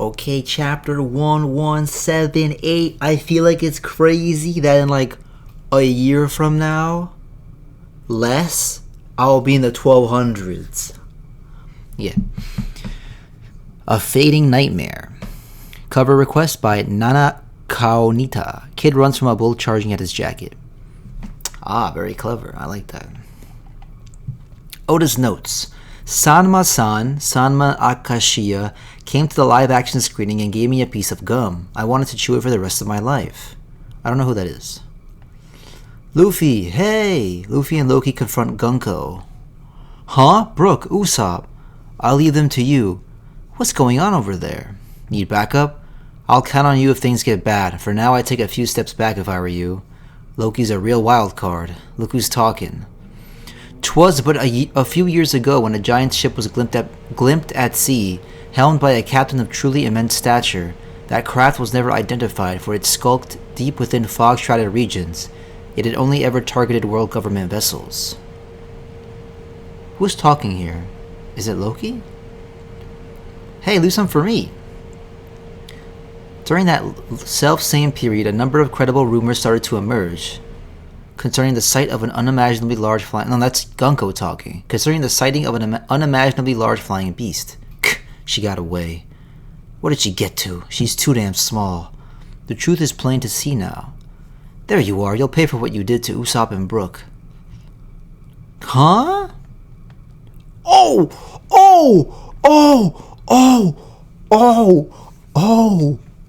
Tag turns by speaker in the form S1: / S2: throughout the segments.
S1: Okay, chapter 1178. I feel like it's crazy that in like a year from now, less, I'll be in the 1200s. Yeah. A Fading Nightmare. Cover request by Nana Kaonita. Kid runs from a bull charging at his jacket. Ah, very clever. I like that. Oda's notes. Sanma Akashiya, came to the live-action screening and gave me a piece of gum. I wanted to chew it for the rest of my life. I don't know who that is. Luffy, hey! Luffy and Loki confront Gunko. Huh? Brook, Usopp. I'll leave them to you. What's going on over there? Need backup? I'll count on you if things get bad. For now, I'd take a few steps back if I were you. Loki's a real wild card. Look who's talking. 'Twas but a few years ago when a giant ship was glimpsed at sea, helmed by a captain of truly immense stature. That craft was never identified, for it skulked deep within fog-shrouded regions. It had only ever targeted world government vessels. Who's talking here? Is it Loki? Hey, leave some for me. During that self-same period, a number of credible rumors started to emerge concerning the sight of an unimaginably large flying... No, that's Gunko talking. Concerning the sighting of an unimaginably large flying beast. She got away. What did she get to? She's too damn small. The truth is plain to see now. There you are. You'll pay for what you did to Usopp and Brook. Huh? Oh! Oh! Oh! Oh! Oh! Oh!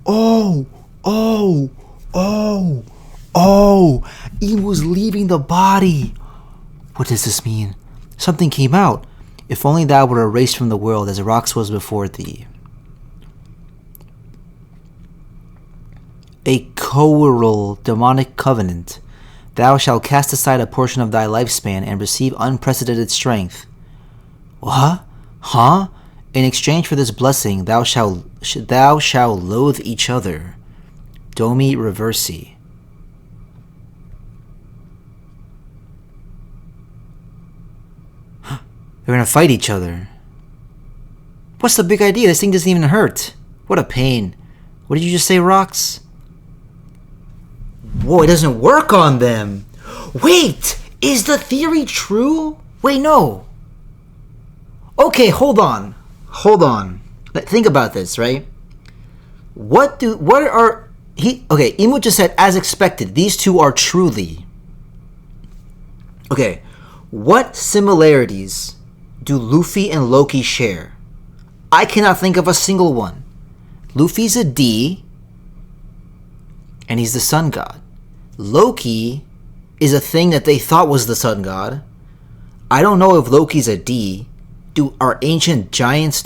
S1: Oh! Oh! Oh! Oh! Imu's leaving the body! What does this mean? Something came out. If only thou were erased from the world as Rox was before thee. A coeral demonic covenant. Thou shalt cast aside a portion of thy lifespan and receive unprecedented strength. What? Huh? In exchange for this blessing, thou shalt loathe each other. Domi Reversi. They're gonna fight each other. What's the big idea? This thing doesn't even hurt. What a pain. What did you just say, Rox? Whoa, it doesn't work on them. Wait, is the theory true? Wait, no. Okay, hold on. Think about this, right? Okay, Imu just said, as expected, these two are truly. Okay, what similarities do Luffy and Loki share? I cannot think of a single one. Luffy's a D, and he's the sun god. Loki is a thing that they thought was the sun god. I don't know if Loki's a D. Are ancient giants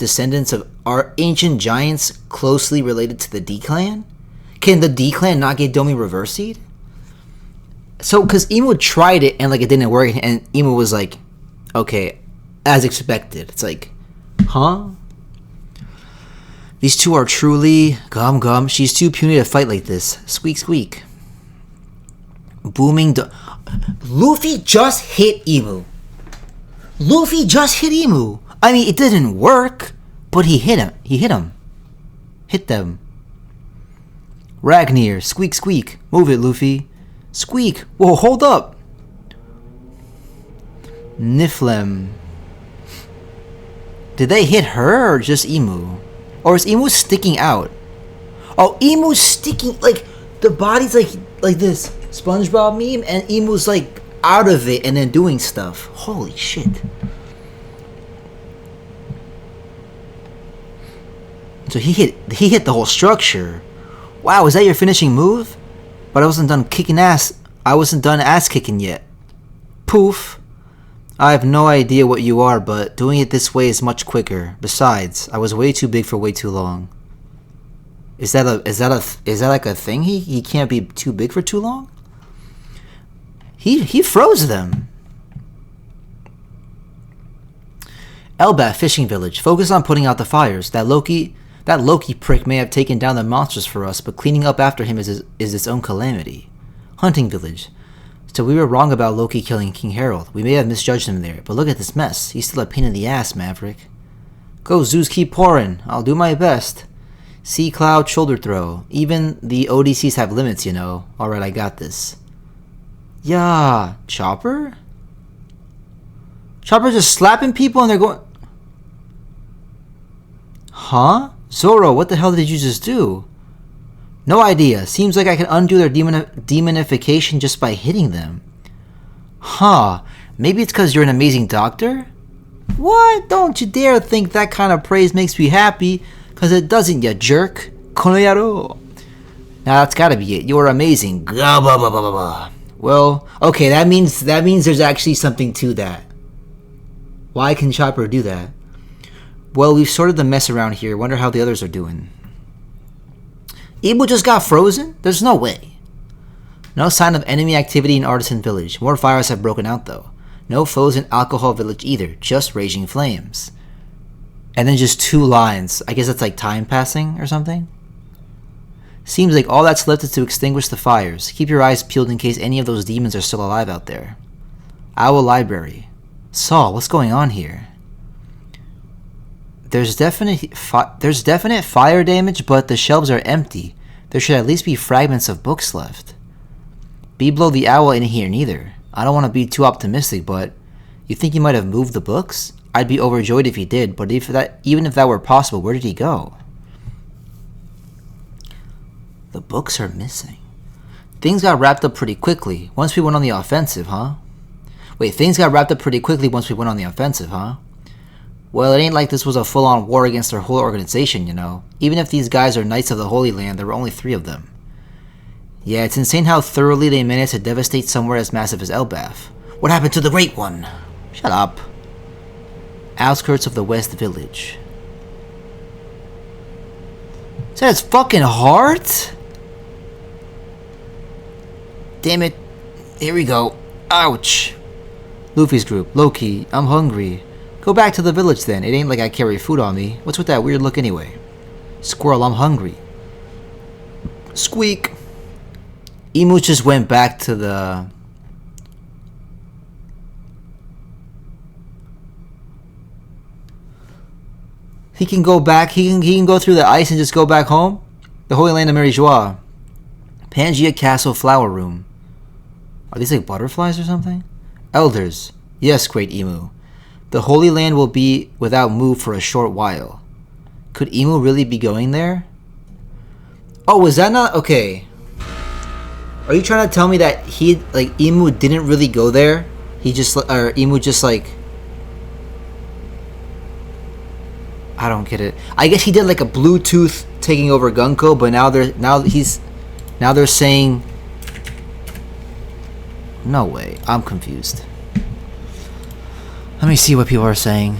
S1: closely related to the D clan? Can the D clan not get Domi Reversi'd? So, because Imu tried it and like it didn't work, and Imu was like, okay, as expected. It's like, huh? These two are truly gum. She's too puny to fight like this. Squeak squeak. Booming. Luffy just hit Imu. I mean, it didn't work, but he hit him. Hit them. Ragnir. Squeak squeak. Move it, Luffy. Squeak. Whoa, hold up. Niflheim. Did they hit her or just Imu? Or is Imu sticking out? Oh, Imu's sticking, like, the body's like this SpongeBob meme, and Imu's like out of it and then doing stuff. Holy shit. So he hit the whole structure. Wow, is that your finishing move? But I wasn't done ass kicking yet. Poof. I have no idea what you are, but doing it this way is much quicker. Besides, I was way too big for way too long. Is that like a thing? He can't be too big for too long? He froze them. Elbaf Fishing Village. Focus on putting out the fires. That Loki prick may have taken down the monsters for us, but cleaning up after him is its own calamity. Hunting Village. So we were wrong about Loki killing King Harold. We may have misjudged him there, but look at this mess. He's still a pain in the ass, Maverick. Go, Zeus, keep pouring. I'll do my best. Sea Cloud, shoulder throw. Even the ODCs have limits, you know. Alright, I got this. Yeah, Chopper? Chopper just slapping people and they're going... Huh? Zoro, what the hell did you just do? No idea. Seems like I can undo their demonification just by hitting them. Huh. Maybe it's because you're an amazing doctor? What? Don't you dare think that kind of praise makes me happy, because it doesn't, you jerk. Konoyaro. Now that's gotta be it. You're amazing. Well, okay, that means there's actually something to that. Why can Chopper do that? Well, we've sorted the mess around here. Wonder how the others are doing. Imu just got frozen? There's no way. No sign of enemy activity in Artisan Village. More fires have broken out though. No foes in Alcohol Village either. Just raging flames. And then just 2 lines. I guess that's like time passing or something? Seems like all that's left is to extinguish the fires. Keep your eyes peeled in case any of those demons are still alive out there. Owl Library. Saul, what's going on here? There's definite fire damage, but the shelves are empty. There should at least be fragments of books left. Biblo the Owl ain't here neither. I don't want to be too optimistic, but you think he might have moved the books? I'd be overjoyed if he did, but even if that were possible, where did he go? The books are missing. Things got wrapped up pretty quickly once we went on the offensive, huh? Wait, things got wrapped up pretty quickly once we went on the offensive, huh? Well, it ain't like this was a full-on war against our whole organization, you know. Even if these guys are Knights of the Holy Land, there were only 3 of them. Yeah, it's insane how thoroughly they managed to devastate somewhere as massive as Elbaf. What happened to the Great One? Shut up. Outskirts of the West Village. Is that his fucking heart? Damn it. Here we go. Ouch. Luffy's group. Loki, I'm hungry. Go back to the village then. It ain't like I carry food on me. What's with that weird look anyway? Squirrel, I'm hungry. Squeak. Imu just went back to the... He can go back. He can go through the ice and just go back home? The Holy Land of Mary Joie. Pangea Castle Flower Room. Are these like butterflies or something? Elders. Yes, great Emu. The Holy Land will be without move for a short while. Could Emu really be going there? Oh, was that not... Okay. Are you trying to tell me that Emu didn't really go there? He just... Or Emu just like... I don't get it. I guess he did like a Bluetooth taking over Gunko, but now they're saying... No way. I'm confused. Let me see what people are saying.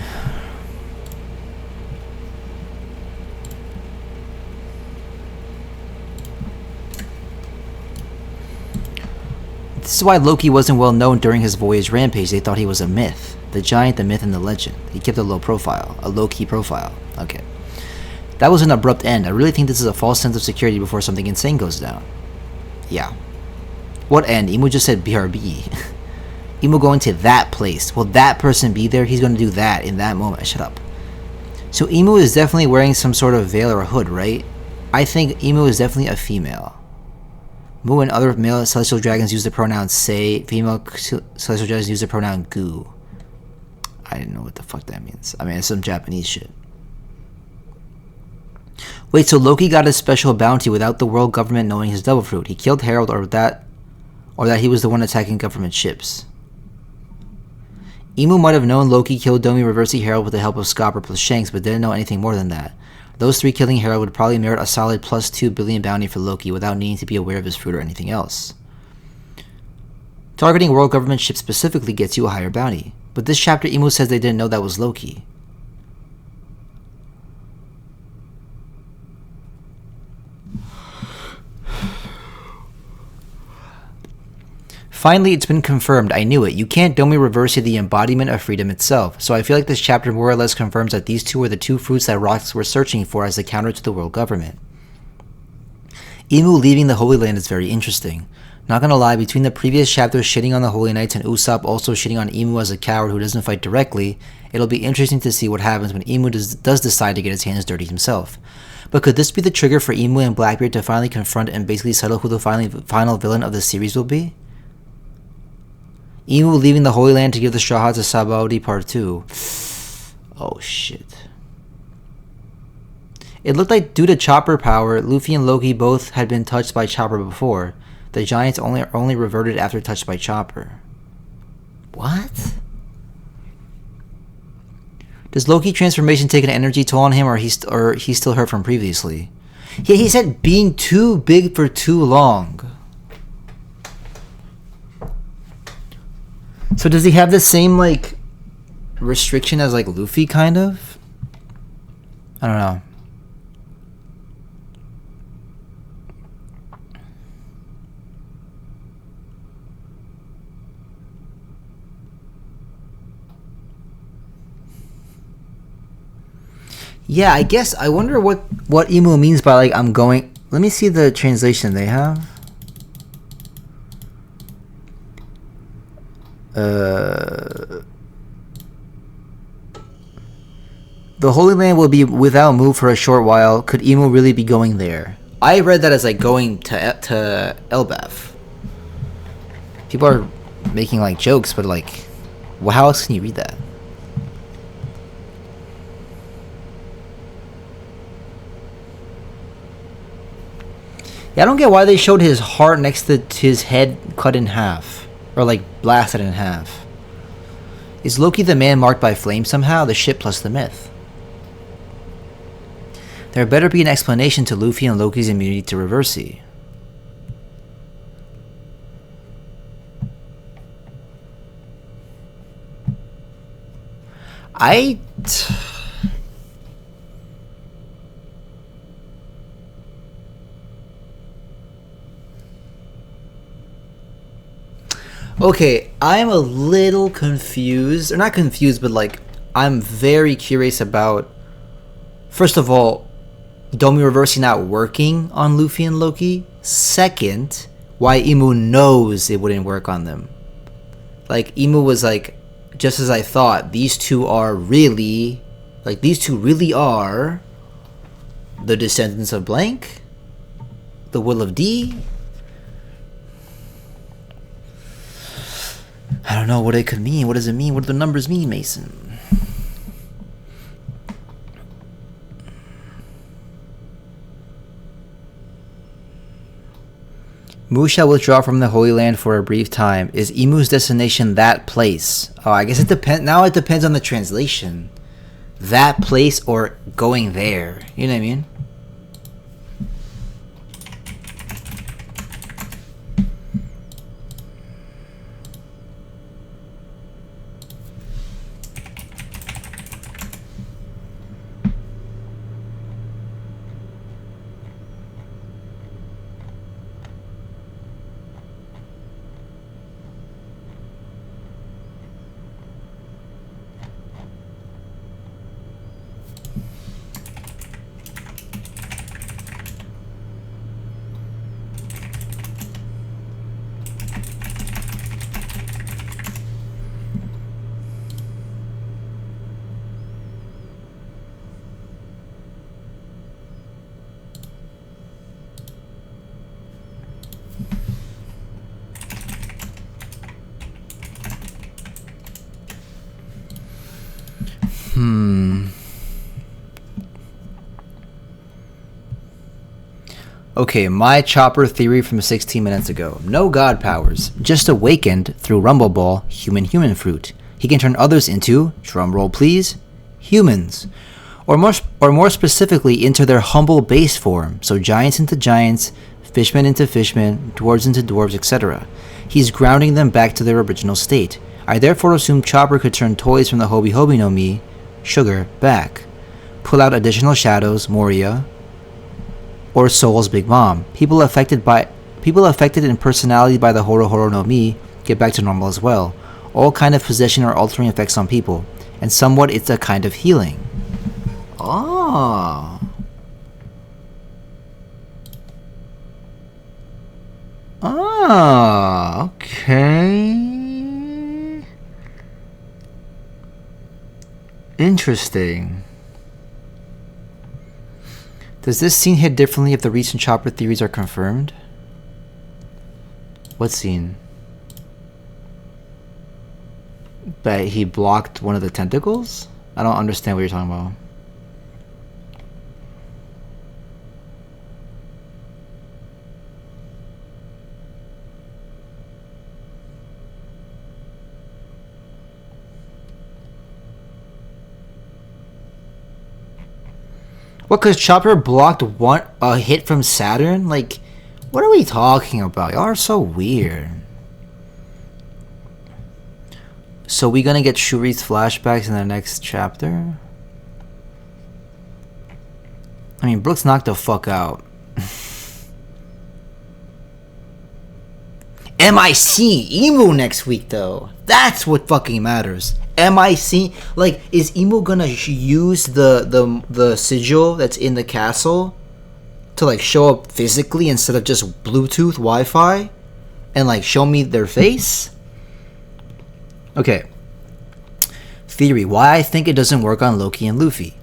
S1: This is why Loki wasn't well known during his voyage rampage. They thought he was a myth. The giant, the myth, and the legend. He kept a low-key profile. Okay. That was an abrupt end. I really think this is a false sense of security before something insane goes down. Yeah. What end? Emu just said BRB. Emu going to that place. Will that person be there? He's going to do that in that moment. Shut up. So Emu is definitely wearing some sort of veil or a hood, right? I think Emu is definitely a female. Mu and other male celestial dragons use the pronoun say. Female celestial dragons use the pronoun gu. I didn't know what the fuck that means. I mean, it's some Japanese shit. Wait, so Loki got a special bounty without the world government knowing his devil fruit. He killed Herald or that he was the one attacking government ships. Emu might have known Loki killed Domi, Reversi, Herald with the help of Scopper plus Shanks, but didn't know anything more than that. Those 3 killing Herald would probably merit a solid plus 2 billion bounty for Loki without needing to be aware of his fruit or anything else. Targeting world government ships specifically gets you a higher bounty. But this chapter, Emu says they didn't know that was Loki. Finally, it's been confirmed. I knew it. You can't Domi Reversi the embodiment of freedom itself. So I feel like this chapter more or less confirms that these 2 were the 2 fruits that Rocks were searching for as the counter to the world government. Emu leaving the Holy Land is very interesting. Not gonna lie, between the previous chapters shitting on the Holy Knights and Usopp also shitting on Imu as a coward who doesn't fight directly, it'll be interesting to see what happens when Imu does decide to get his hands dirty himself. But could this be the trigger for Imu and Blackbeard to finally confront and basically settle who the final villain of the series will be? Imu leaving the Holy Land to give the Straw Hats to Sabaody Part 2. Oh shit. It looked like due to Chopper power, Luffy and Loki both had been touched by Chopper before. The Giants only reverted after touched by Chopper. What? Does Loki transformation take an energy toll on him, or he's still hurt from previously? Yeah, he said being too big for too long. So does he have the same like restriction as like Luffy, kind of? I don't know. Yeah, I guess I wonder what Imu means by like I'm going. Let me see the translation they have. The Holy Land will be without move for a short while. Could Imu really be going there? I read that as like going to Elbaf. People are making like jokes, but like, well, how else can you read that? Yeah, I don't get why they showed his heart next to his head cut in half. Or like blasted in half. Is Loki the man marked by flame somehow? The ship plus the myth. There better be an explanation to Luffy and Loki's immunity to Reversi. Okay, I'm a little confused. Or not confused, but like, I'm very curious about, first of all, Domi Reversi not working on Luffy and Loki. Second, why Imu knows it wouldn't work on them. Like, Imu was like, just as I thought, these two really are the descendants of blank, the will of D. I don't know what it could mean. What does it mean? What do the numbers mean, Mason? Mu shall withdraw from the Holy Land for a brief time. Is Imu's destination that place? Oh, I guess it depends. Now it depends on the translation. That place or going there. You know what I mean? Okay, my Chopper theory from 16 minutes ago. No god powers, just awakened through Rumble Ball, human fruit. He can turn others into, drumroll please, humans. Or more specifically, into their humble base form, so giants into giants, fishmen into fishmen, dwarves into dwarves, etc. He's grounding them back to their original state. I therefore assume Chopper could turn toys from the Hobi Hobi no Mi, Sugar, back. Pull out additional shadows, Moria, or Soul's Big Mom. People affected in personality by the Horo Horo no Mi get back to normal as well. All kind of possession or altering effects on people, and somewhat it's a kind of healing. Oh. Okay. Interesting. Does this scene hit differently if the recent Chopper theories are confirmed? What scene? But he blocked one of the tentacles? I don't understand what you're talking about. What, cause Chopper blocked a hit from Saturn? Like, what are we talking about? Y'all are so weird. So we gonna get Shuri's flashbacks in the next chapter? I mean, Brooks knocked the fuck out. Am I seeing Emu next week though? That's what fucking matters. Am I seeing, like, is Emu gonna use the sigil that's in the castle to like show up physically instead of just Bluetooth Wi-Fi and like show me their face? Okay. Theory, why I think it doesn't work on Loki and Luffy.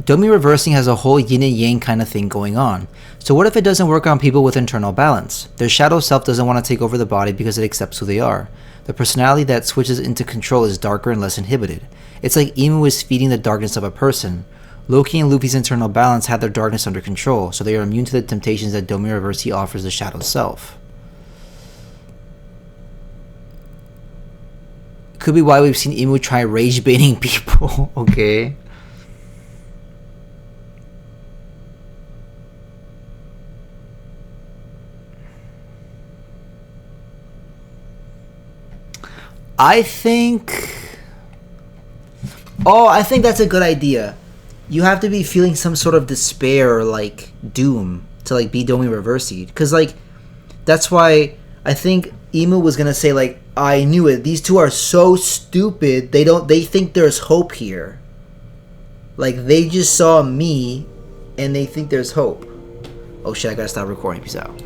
S1: Domi reversing has a whole yin and yang kind of thing going on. So what if it doesn't work on people with internal balance? Their shadow self doesn't want to take over the body because it accepts who they are. The personality that switches into control is darker and less inhibited. It's like Emu is feeding the darkness of a person. Loki and Luffy's internal balance have their darkness under control, so they are immune to the temptations that Domi Reversi offers the shadow self. Could be why we've seen Emu try rage baiting people. Okay. I think that's a good idea. You have to be feeling some sort of despair or like doom to like be Domi Reversi, because like that's why I think Emu was gonna say like, I knew it, these two are so stupid, they think there's hope here, like they just saw me and they think there's hope. Oh shit, I gotta stop recording. Peace out.